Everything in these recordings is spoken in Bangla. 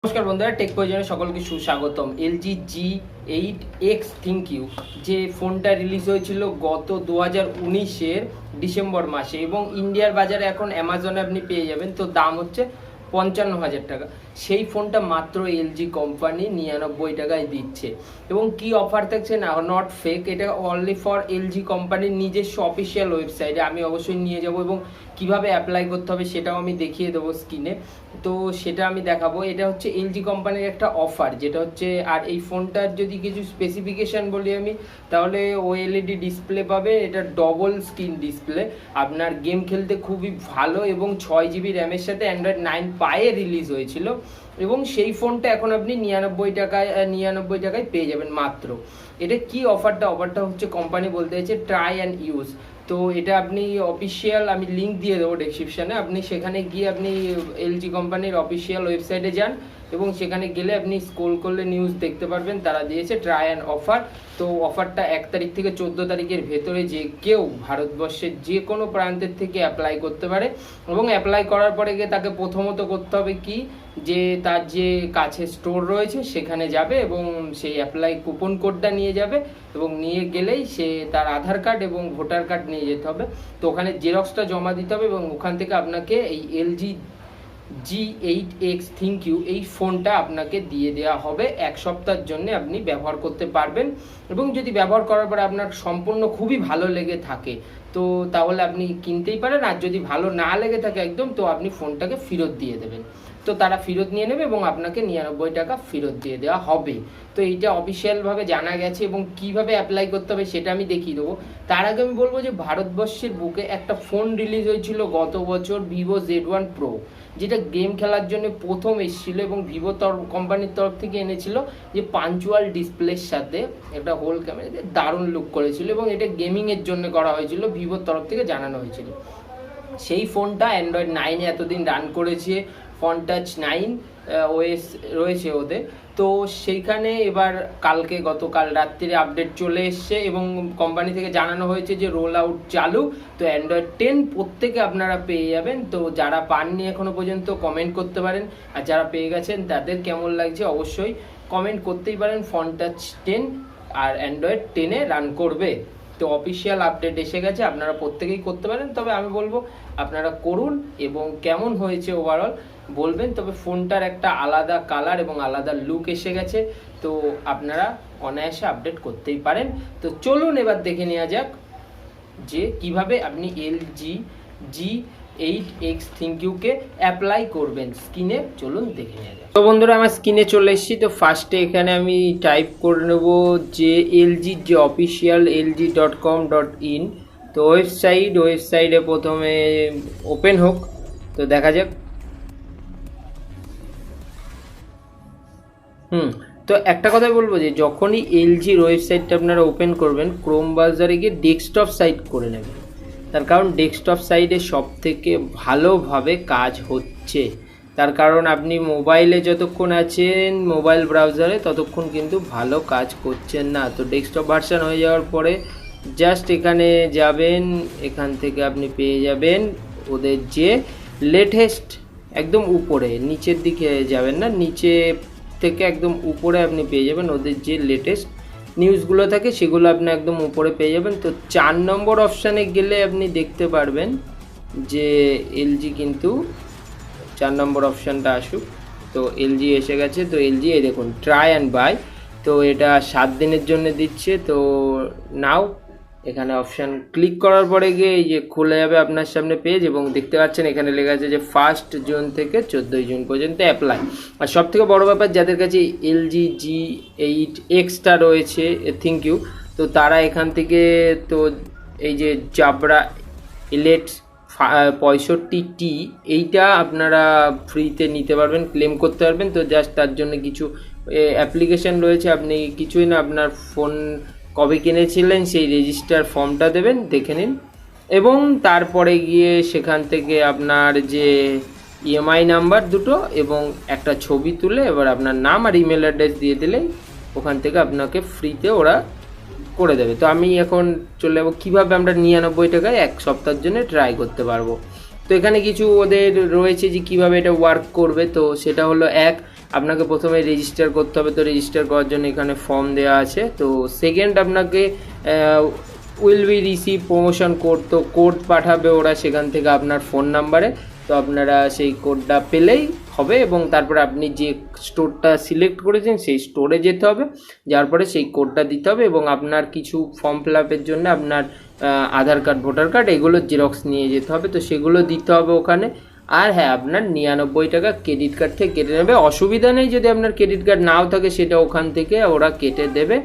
নমস্কার বন্ধুরা, টেক প্রয়োজনে সকলকে সুস্বাগতম। এলজি G8X Thinq যে ফোনটা রিলিজ হয়েছিল গত 2019-এর ডিসেম্বর মাসে এবং ইন্ডিয়ার বাজারে এখন অ্যামাজনে আপনি পেয়ে যাবেন। তো দাম হচ্ছে 55,000 টাকা। সেই ফোনটা মাত্র এলজি কোম্পানি 99 টাকায় দিচ্ছে এবং কি অফার থাকছে না, নট ফেক, এটা অনলি ফর এলজি কোম্পানির নিজস্ব অফিসিয়াল ওয়েবসাইটে। আমি অবশ্যই নিয়ে যাব এবং কিভাবে অ্যাপ্লাই করতে হবে সেটাও আমি দেখিয়ে দেবো স্ক্রিনে। তো সেটা আমি দেখাবো। এটা হচ্ছে এলজি কোম্পানির একটা অফার, যেটা হচ্ছে, আর এই ফোনটার যদি কিছু স্পেসিফিকেশান বলি আমি, তাহলে ওএলইডি ডিসপ্লে পাবে। এটা ডবল স্ক্রিন ডিসপ্লে, আপনার গেম খেলতে খুবই ভালো এবং 6GB র্যামের সাথে অ্যান্ড্রয়েড 9 পায়ে রিলিজ হয়েছিল এবং সেই ফোনটা এখন আপনি 99 টাকায় পেয়ে যাবেন মাত্র। এটা কি অফারটা হচ্ছে, কোম্পানি বলতে চাইছে ট্রাই অ্যান্ড ইউজ। তো এটা আপনি অফিসিয়াল, আমি লিঙ্ক দিয়ে দেবো ডেসক্রিপশানে, আপনি সেখানে গিয়ে আপনি এলজি কোম্পানির অফিসিয়াল ওয়েবসাইটে যান এবং সেখানে গেলে আপনি স্ক্রল করলে নিউজ দেখতে পারবেন তারা দিয়েছে ট্রাই অ্যান্ড অফার। তো অফারটা 1 তারিখ থেকে 14 তারিখের ভেতরে যে কেউ ভারতবর্ষের যে কোনো প্রান্তের থেকে অ্যাপ্লাই করতে পারে এবং অ্যাপ্লাই করার পরে গিয়ে তাকে প্রথমত করতে হবে কি, যে তার যে কাছে স্টোর রয়েছে সেখানে যাবে এবং সেই অ্যাপ্লাই কুপন কোডটা নিয়ে যাবে এবং নিয়ে গেলেই সে তার আধার কার্ড এবং ভোটার কার্ড নিয়ে যেতে হবে। তো ওখানে জেরক্সটা জমা দিতে হবে এবং ওখান থেকে আপনাকে এই এলজি G8X Thinq এই ফোনটা আপনাকে দিয়ে দেওয়া হবে। 1 সপ্তাহের জন্য আপনি ব্যবহার করতে পারবেন এবং যদি ব্যবহার করার পরে আপনার সম্পূর্ণ খুবই ভালো লেগে থাকে তো তাহলে আপনি কিনতেই পারেন, আর যদি ভালো না লেগে থাকে একদম, তো আপনি ফোনটাকে ফেরত দিয়ে দেবেন। তো তারা ফেরত নিয়ে নেবে এবং আপনাকে 99 টাকা ফেরত দিয়ে দেওয়া হবে। তো এইটা অফিসিয়ালভাবে জানা গেছে এবং কিভাবে অ্যাপ্লাই করতে হবে সেটা আমি দেখিয়ে দেবো। তার আগে আমি বলবো যে ভারতবর্ষের বুকে একটা ফোন রিলিজ হয়েছিল গত বছর, ভিভো Z1 Pro, যেটা গেম খেলার জন্য প্রথম এসেছিল এবং ভিভো কোম্পানির তরফ থেকে এনেছিল যে পাঞ্চুয়াল ডিসপ্লের সাথে একটা হোল ক্যামেরা, দারুণ লুক করেছিল এবং এটা গেমিংয়ের জন্য করা হয়েছিল, ভিভোর তরফ থেকে জানানো হয়েছিল। সেই ফোনটা অ্যান্ড্রয়েড 9 এতদিন রান করেছে, ফোন টাচ 9 ওএস রয়েছে ওদের। তো সেইখানে এবার গতকাল রাত্রিরে আপডেট চলে এসছে এবং কোম্পানি থেকে জানানো হয়েছে যে রোল আউট চালু। তো অ্যান্ড্রয়েড 10 প্রত্যেকে আপনারা পেয়ে যাবেন। তো যারা পাননি এখনো পর্যন্ত কমেন্ট করতে পারেন, আর যারা পেয়ে গেছেন তাদের কেমন লাগছে অবশ্যই কমেন্ট করতেই পারেন। ফোন টাচ 10 আর অ্যান্ড্রয়েড 10-এ রান করবে। তো অফিসিয়াল আপডেট এসে গেছে, আপনারা প্রত্যেকেই করতে পারেন। তবে আমি বলবো আপনারা করুন এবং কেমন হয়েছে ওভারঅল বলবেন। তবে ফোনটার একটা আলাদা কালার এবং আলাদা লুক এসে গেছে, তো আপনারা অনায়াসে আপডেট করতেই পারেন। তো চলুন এবার দেখে নেওয়া যাক যে কিভাবে আপনি এলজি G8X Thinq কে অ্যাপ্লাই করবেন। স্ক্রিনে চলুন দেখে নেওয়া যাক। তো বন্ধুরা, আমার স্ক্রিনে চলে এসেছি। তো ফার্স্টে এখানে আমি টাইপ করে নেব যে এলজির যে অফিসিয়াল lg.com.in, তো ওয়েবসাইটে প্রথমে ওপেন হোক, তো দেখা যাক। তো একটা কথাই বলবো যে যখনই এলজির ওয়েবসাইটটা আপনারা ওপেন করবেন, ক্রোম ব্রাউজারে গিয়ে ডেস্কটপ সাইট করে নেবেন। তার কারণ ডেস্কটপ সাইটে সব থেকে ভালোভাবে কাজ হচ্ছে। তার কারণ আপনি মোবাইলে যতক্ষণ আছেন মোবাইল ব্রাউজারে, ততক্ষণ কিন্তু ভালো কাজ করছেন না। তো ডেস্কটপ ভার্সান হয়ে যাওয়ার পরে জাস্ট এখানে যাবেন, এখান থেকে আপনি পেয়ে যাবেন ওদের যে লেটেস্ট, একদম উপরে, নিচের দিকে যাবেন না, নিচে থেকে একদম উপরে আপনি পেয়ে যাবেন ওদের যে লেটেস্ট নিউজগুলো থাকে, সেগুলো আপনি একদম উপরে পেয়ে যাবেন। তো 4 নম্বর অপশানে গেলে আপনি দেখতে পারবেন যে এলজি কিন্তু 4 নম্বর অপশানটা আসুক। তো এলজি এসে গেছে। তো এলজি এই দেখুন ট্রাই অ্যান্ড বাই, তো এটা 7 দিনের জন্য দিচ্ছে। তো নাও এখানে অপশান ক্লিক করার পরে গিয়ে এই যে খুলে যাবে আপনার সামনে পেজ এবং দেখতে পাচ্ছেন এখানে লেখা আছে যে 1 জুন থেকে 14 জুন পর্যন্ত অ্যাপ্লাই। আর সব থেকে বড়ো ব্যাপার, যাদের কাছে এলজি G8Xটা রয়েছে Thinq, তো তারা এখান থেকে তো এই যে জাবরা এলেট 65T এইটা আপনারা ফ্রিতে নিতে পারবেন, ক্লেম করতে পারবেন। তো জাস্ট তার জন্য কিছু অ্যাপ্লিকেশান রয়েছে, আপনি কিছুই না, আপনার ফোন কবে কিনেছিলেন সেই রেজিস্টার ফর্মটা দেবেন, দেখে নিন এবং তারপরে গিয়ে সেখান থেকে আপনার যে ইএমআই নাম্বার দুটো এবং একটা ছবি তুলে এবার আপনার নাম আর ইমেল অ্যাড্রেস দিয়ে দিলেই ওখান থেকে আপনাকে ফ্রিতে ওরা করে দেবে। তো আমি এখন চলে যাবো কীভাবে আমরা 99 টাকায় 1 সপ্তাহের জন্য ট্রাই করতে পারবো। তো এখানে কিছু ওদের রয়েছে যে কীভাবে এটা ওয়ার্ক করবে। তো সেটা হলো, 1, আপনাকে প্রথমে রেজিস্টার করতে হবে, তো রেজিস্টার করার জন্য এখানে ফর্ম দেওয়া আছে। তো সেকেন্ড আপনাকে will be receive promotion code, তো কোড পাঠাবে ওরা সেখান থেকে আপনার ফোন নাম্বারে। তো আপনারা সেই কোডটা পেলেই হবে এবং তারপরে আপনি যে স্টোরটা সিলেক্ট করেছেন সেই স্টোরে যেতে হবে, যার পরে সেই কোডটা দিতে হবে এবং আপনার কিছু ফর্ম ফিল আপের জন্য আপনার আধার কার্ড, ভোটার কার্ড এগুলো জেরক্স নিয়ে যেতে হবে, তো সেগুলো দিতে হবে ওখানে। আর হ্যাঁ, আপনার 99 টাকা ক্রেডিট কার্ড থেকে কেটে নেবে, অসুবিধা নেই যদি আপনার ক্রেডিট কার্ড নাও থাকে সেটা ওখান থেকে ওরা কেটে দেবে।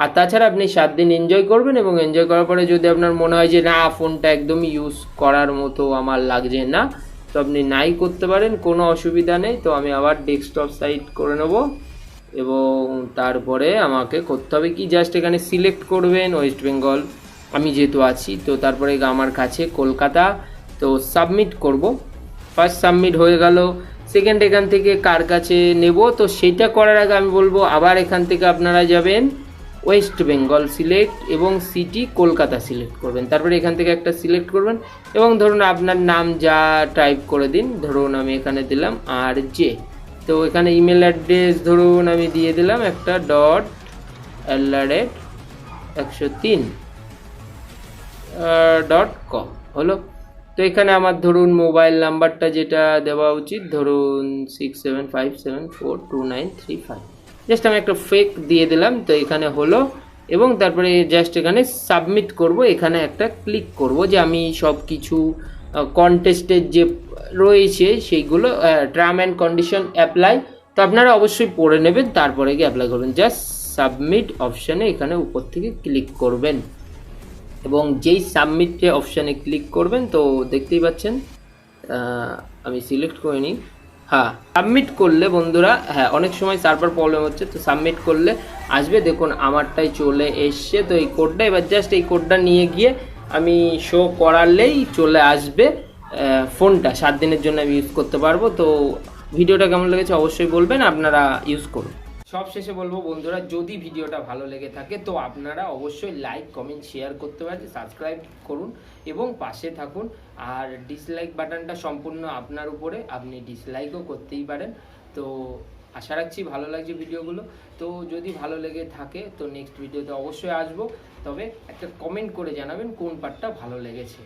আর তাছাড়া আপনি 7 দিন এনজয় করবেন এবং এনজয় করার পরে যদি আপনার মনে হয় যে না ফোনটা একদমই ইউজ করার মতো আমার লাগছে না, তো আপনি নাই করতে পারেন, কোনো অসুবিধা নেই। তো আমি আবার ডেস্কটপ সাইট করে নেব এবং তারপরে আমাকে করতে হবে কি, জাস্ট এখানে সিলেক্ট করবেন ওয়েস্ট বেঙ্গল, আমি যেহেতু আছি। তো তারপরে আমার কাছে কলকাতা, তো সাবমিট করব। ফার্স্ট সাবমিট হয়ে গেল। সেকেন্ড এখান থেকে কার কাছে নেব, তো সেটা করার আগে আমি বলবো আবার এখান থেকে আপনারা যাবেন ওয়েস্ট বেঙ্গল সিলেক্ট এবং সিটি কলকাতা সিলেক্ট করবেন। তারপরে এখান থেকে একটা সিলেক্ট করবেন এবং ধরুন আপনার নাম যা টাইপ করে দিন, ধরুন আমি এখানে দিলাম আর জে। তো এখানে ইমেল অ্যাড্রেস ধরুন আমি দিয়ে দিলাম একটা .103.com হলো। তো এখানে আমার ধরুন মোবাইল নাম্বারটা যেটা দেওয়া উচিত, ধরুন 6757429335, জাস্ট আমি একটা ফেক দিয়ে দিলাম। তো এখানে হলো এবং তারপরে জাস্ট এখানে সাবমিট করব, এখানে একটা ক্লিক করব যে আমি সব কিছু কন্টেস্টের যে রয়েছে সেইগুলো টার্ম অ্যান্ড কন্ডিশন অ্যাপ্লাই, তো আপনারা অবশ্যই পড়ে নেবেন তারপরে গিয়ে অ্যাপ্লাই করবেন। জাস্ট সাবমিট অপশানে এখানে উপর থেকে ক্লিক করবেন এবং যেই সাবমিট অপশানে ক্লিক করবেন তো দেখতেই পাচ্ছেন আমি সিলেক্ট করে নিই। হ্যাঁ, সাবমিট করলে বন্ধুরা, হ্যাঁ অনেক সময় সার্ভার প্রবলেম হচ্ছে, তো সাবমিট করলে আসবে, দেখুন আমারটাই চলে এসছে। তো এই কোডটা এবার জাস্ট এই কোডটা নিয়ে গিয়ে আমি শো করালেই চলে আসবে ফোনটা, 7 দিনের জন্য আমি ইউজ করতে পারবো। তো ভিডিওটা কেমন লেগেছে অবশ্যই বলবেন, আপনারা ইউজ করুন। সব শেষে বলবো বন্ধুরা, যদি ভিডিওটা ভালো লেগে থাকে তো আপনারা অবশ্যই লাইক, কমেন্ট, শেয়ার করতে পারেন, সাবস্ক্রাইব করুন এবং পাশে থাকুন। আর ডিসলাইক বাটনটা সম্পূর্ণ আপনার উপরে, আপনি ডিসলাইকও করতেই পারেন। তো আশা রাখছি ভালো লাগছে ভিডিওগুলো। তো যদি ভালো লেগে থাকে তো নেক্সট ভিডিওতে অবশ্যই আসবো, তবে একটা কমেন্ট করে জানাবেন কোন পার্টটা ভালো লেগেছে।